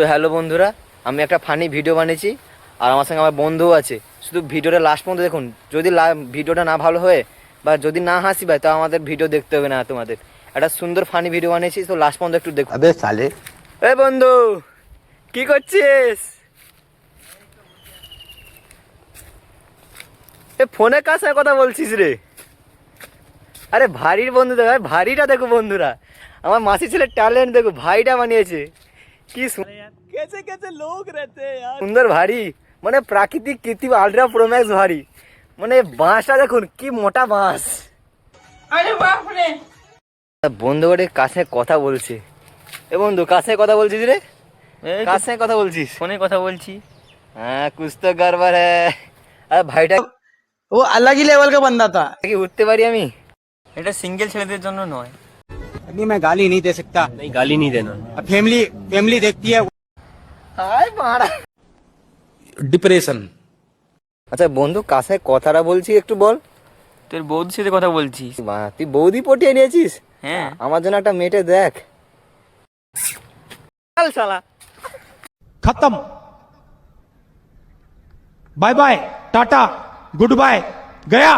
তো হ্যালো বন্ধুরা, আমি একটা ফানি ভিডিও বানিয়েছি আর আমার সঙ্গে আমার বন্ধুও আছে। শুধু ভিডিওটা লাস্ট পর্যন্ত দেখুন। যদি ভিডিওটা না ভালো হয় বা যদি না হাসি পায়, তো আমাদের ভিডিও দেখতে হবে না। তোমাদের একটা সুন্দর ফানি ভিডিও বানিয়েছি, তো লাস্ট পর্যন্ত একটু দেখুন। अबे साले। এ বন্ধু, কি করছিস? এ ফোনে কার সঙ্গে কথা বলছিস রে? আরে ভারীর বন্ধু দেখো, ভারীটা দেখো বন্ধুরা, আমার মাসি ছেলের ট্যালেন্ট দেখো, ভাইটা বানিয়েছে। কি कैसे कैसे लोग रहते हैं यार, সুন্দর ভারী, মানে প্রাকৃতিক কৃত্রিম আলট্রা প্রোম্যাক্স ভারী। মানে বাঁশটা দেখুন কি মোটা বাঁশ। আরে বাপ রে। বন্ধু ওরে কাছে কথা বলছে। এ বন্ধু কাছে কথা বলছিস রে? কাছে কথা বলছিস? ফোনে কথা বলছি। হ্যাঁ, কুছ তো গড়বড় হ্যায়। আরে ভাইটা वो अलग ही लेवल का बंदा था। কি উঠতে পারি আমি? এটা সিঙ্গেল ছেলেদের জন্য নয়। अभी मैं गाली नहीं दे सकता। नहीं, गाली नहीं देना। अब फैमिली फैमिली देखती है। হাই মারা। डिप्रेशन। আচ্ছা বন্ধু, কাছে কথাটা বলছি একটু বল। তোর বৌদির সাথে কথা বলছিস? তুই বৌদি পটিয়ে নিয়েছিস? হ্যাঁ। আমার জন্য একটা মেয়েটে দেখ। চল শালা। खत्म। Bye bye tata good bye गया।